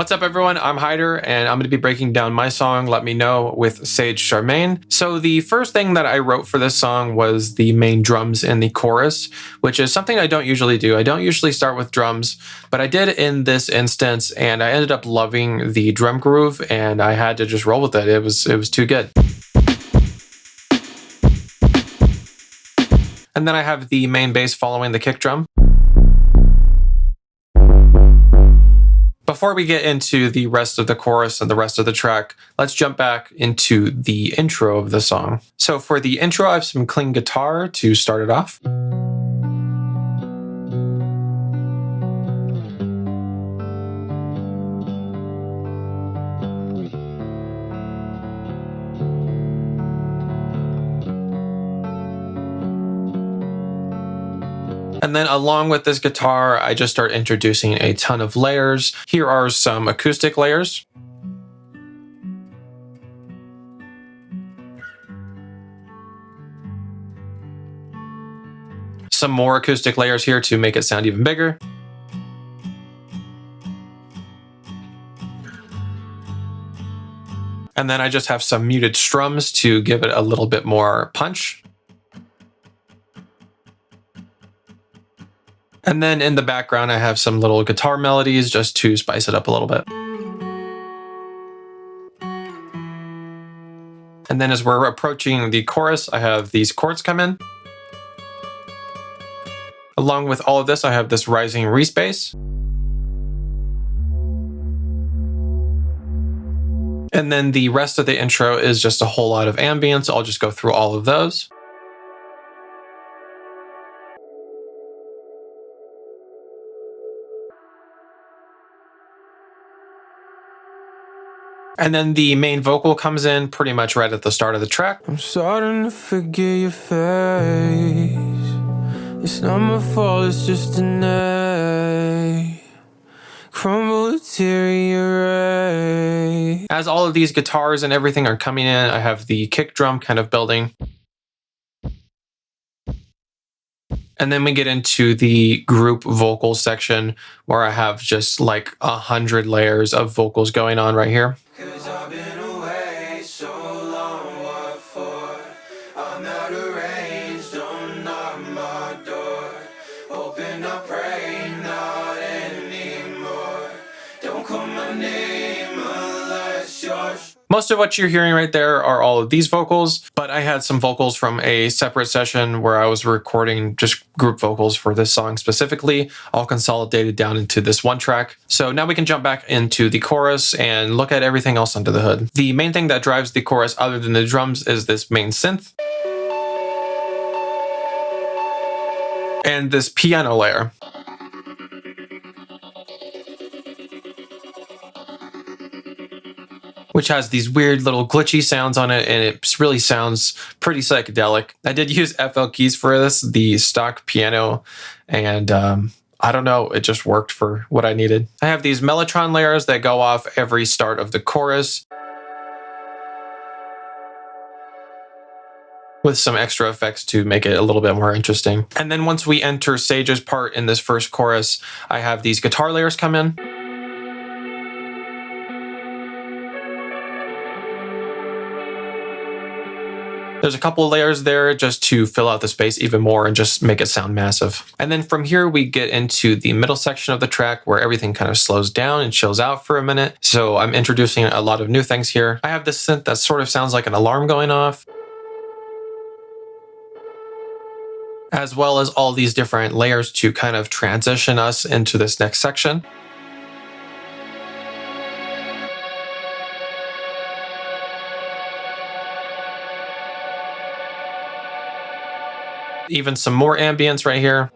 What's up, everyone? I'm Hyder, and I'm going to be breaking down my song, Let Me Know, with Sage Charmaine. So the first thing that I wrote for this song was the main drums in the chorus, which is something I don't usually do. I don't usually start with drums, but I did in this instance, and I ended up loving the drum groove, and I had to just roll with it. It was too good. And then I have the main bass following the kick drum. Before we get into the rest of the chorus and the rest of the track, let's jump back into the intro of the song. So for the intro, I have some clean guitar to start it off. And then along with this guitar, I just start introducing a ton of layers. Here are some acoustic layers. Some more acoustic layers here to make it sound even bigger. And then I just have some muted strums to give it a little bit more punch. And then in the background, I have some little guitar melodies just to spice it up a little bit. And then as we're approaching the chorus, I have these chords come in. Along with all of this, I have this rising Reese bass. And then the rest of the intro is just a whole lot of ambience. I'll just go through all of those. And then the main vocal comes in pretty much right at the start of the track. I'm starting to forget your face. It's not my fault, it's just an A. Crumble deteriorate. As all of these guitars and everything are coming in, I have the kick drum kind of building. And then we get into the group vocal section where I have just like 100 layers of vocals going on right here. 'Cause I've been away so long, what for? I'm out of range, don't knock my door. Open up, pray, not anymore. Don't call my name unless you're... Most of what you're hearing right there are all of these vocals, but I had some vocals from a separate session where I was recording just group vocals for this song specifically, all consolidated down into this one track. So now we can jump back into the chorus and look at everything else under the hood. The main thing that drives the chorus other than the drums is this main synth and this piano layer. Which has these weird little glitchy sounds on it, and it really sounds pretty psychedelic. I did use FL Keys for this, the stock piano, and I don't know, it just worked for what I needed. I have these Mellotron layers that go off every start of the chorus, with some extra effects to make it a little bit more interesting. And then once we enter Sage's part in this first chorus, I have these guitar layers come in. There's a couple layers there just to fill out the space even more and just make it sound massive. And then from here, we get into the middle section of the track where everything kind of slows down and chills out for a minute. So I'm introducing a lot of new things here. I have this synth that sort of sounds like an alarm going off, as well as all these different layers to kind of transition us into this next section. Even some more ambience right here.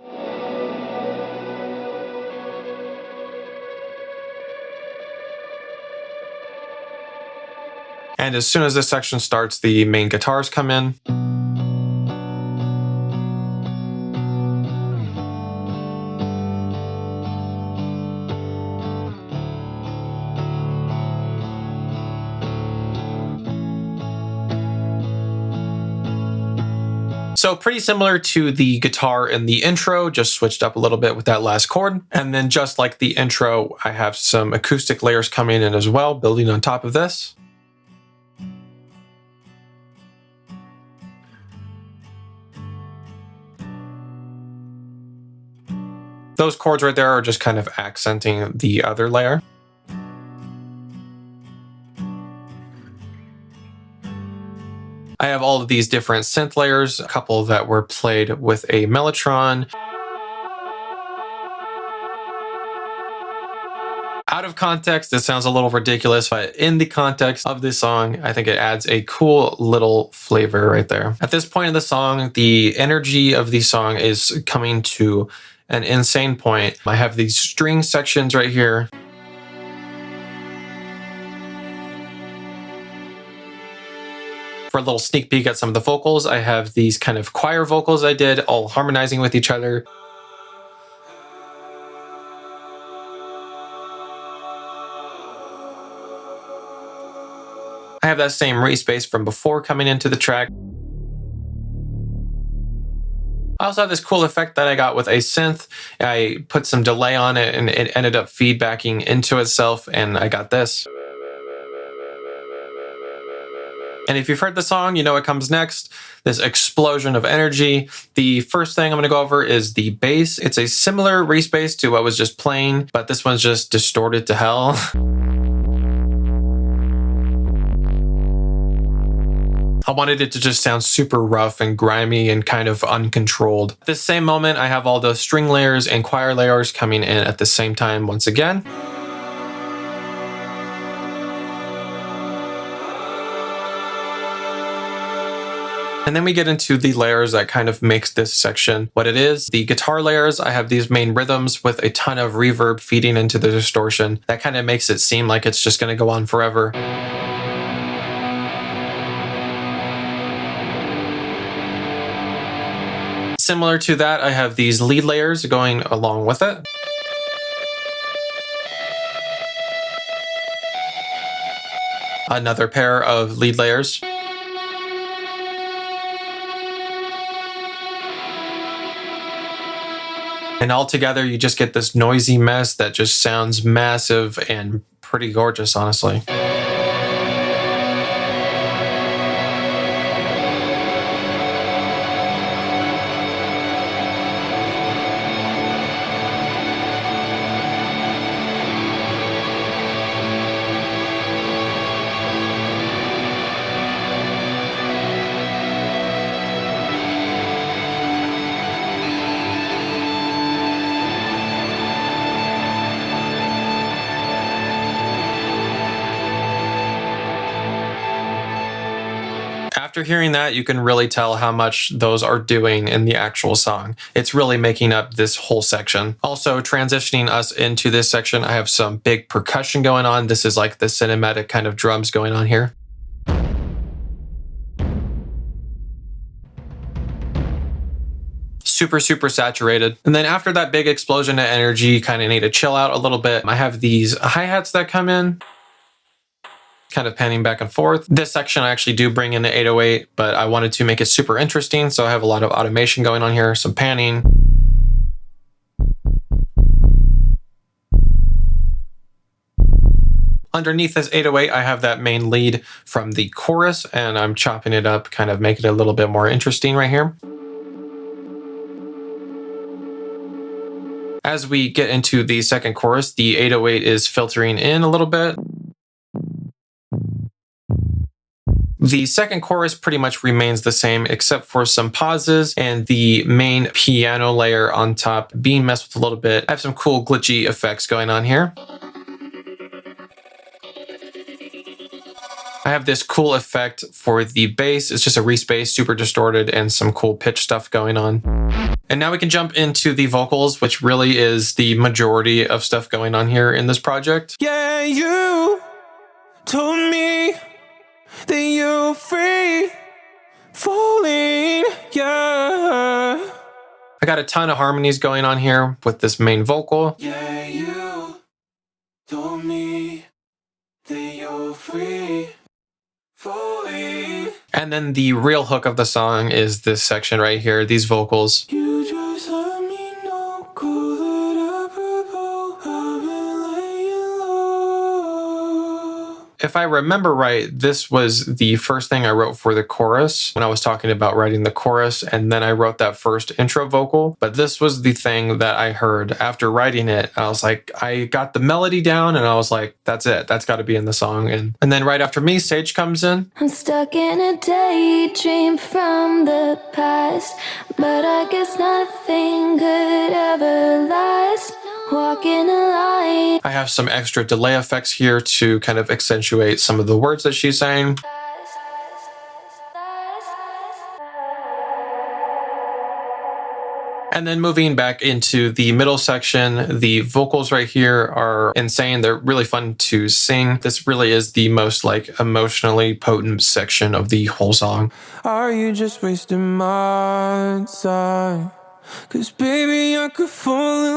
And as soon as this section starts, the main guitars come in. So pretty similar to the guitar in the intro, just switched up a little bit with that last chord. And then just like the intro, I have some acoustic layers coming in as well, building on top of this. Those chords right there are just kind of accenting the other layer. I have all of these different synth layers, a couple that were played with a Mellotron. Out of context, this sounds a little ridiculous, but in the context of this song, I think it adds a cool little flavor right there. At this point in the song, the energy of the song is coming to an insane point. I have these string sections right here. For a little sneak peek at some of the vocals, I have these kind of choir vocals I did, all harmonizing with each other. I have that same re-space from before coming into the track. I also have this cool effect that I got with a synth. I put some delay on it and it ended up feedbacking into itself, and I got this. And if you've heard the song, you know what comes next. This explosion of energy. The first thing I'm going to go over is the bass. It's a similar re-space to what was just playing, but this one's just distorted to hell. I wanted it to just sound super rough and grimy and kind of uncontrolled. At this same moment, I have all those string layers and choir layers coming in at the same time once again. And then we get into the layers that kind of makes this section what it is. The guitar layers, I have these main rhythms with a ton of reverb feeding into the distortion. That kind of makes it seem like it's just going to go on forever. Similar to that, I have these lead layers going along with it. Another pair of lead layers. And all together, you just get this noisy mess that just sounds massive and pretty gorgeous, honestly. After hearing that, you can really tell how much those are doing in the actual song. It's really making up this whole section. Also, transitioning us into this section, I have some big percussion going on. This is like the cinematic kind of drums going on here. Super saturated. And then after that big explosion of energy, kind of need to chill out a little bit. I have these hi-hats that come in, kind of panning back and forth. This section I actually do bring in the 808, but I wanted to make it super interesting, so I have a lot of automation going on here, some panning. Underneath this 808, I have that main lead from the chorus, and I'm chopping it up, kind of make it a little bit more interesting right here. As we get into the second chorus, the 808 is filtering in a little bit. The second chorus pretty much remains the same except for some pauses and the main piano layer on top being messed with a little bit. I have some cool glitchy effects going on here. I have this cool effect for the bass. It's just a re-space, super distorted, and some cool pitch stuff going on. And now we can jump into the vocals, which really is the majority of stuff going on here in this project. Yeah, you told me that you're free falling, yeah. I got a ton of harmonies going on here with this main vocal. Yeah, you told me that you're free falling. And then the real hook of the song is this section right here, these vocals. You just let me know, call it apropos, I've been laying low. If I remember right, this was the first thing I wrote for the chorus when I was talking about writing the chorus, and then I wrote that first intro vocal. But this was the thing that I heard after writing it. I was like, I got the melody down, and I was like, that's it. That's got to be in the song. And then right after me, Sage comes in. I'm stuck in a daydream from the past, but I guess nothing could ever last. Walking a line. I have some extra delay effects here to kind of accentuate some of the words that she's saying. And then moving back into the middle section, the vocals right here are insane. They're really fun to sing. This really is the most like emotionally potent section of the whole song. Are you just wasting my time? 'Cause baby, I could fall in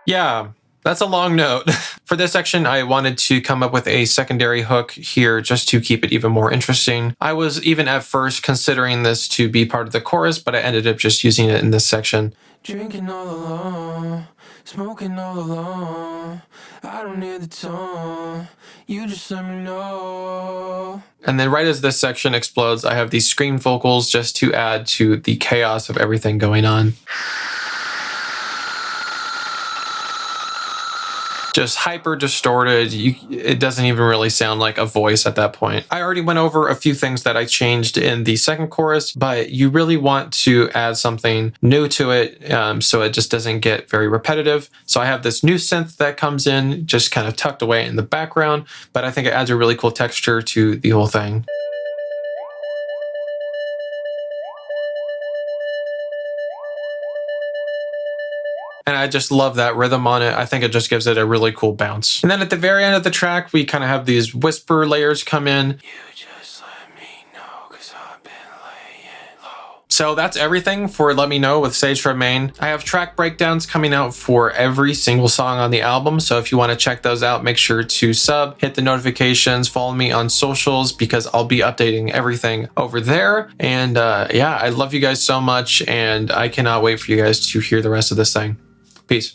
Yeah, that's a long note. For this section, I wanted to come up with a secondary hook here just to keep it even more interesting. I was even at first considering this to be part of the chorus, but I ended up just using it in this section. Drinking all alone, smoking all alone. I don't need the tone, you just let me know. And then right as this section explodes, I have these scream vocals just to add to the chaos of everything going on. Just hyper distorted. It doesn't even really sound like a voice at that point. I already went over a few things that I changed in the second chorus, but you really want to add something new to it so it just doesn't get very repetitive. So I have this new synth that comes in, just kind of tucked away in the background, but I think it adds a really cool texture to the whole thing. And I just love that rhythm on it. I think it just gives it a really cool bounce. And then at the very end of the track, we kind of have these whisper layers come in. You just let me know, 'cause I've been laying low. So that's everything for Let Me Know with Sage Charmaine. I have track breakdowns coming out for every single song on the album. So if you want to check those out, make sure to sub, hit the notifications, follow me on socials because I'll be updating everything over there. And yeah, I love you guys so much and I cannot wait for you guys to hear the rest of this thing. Peace.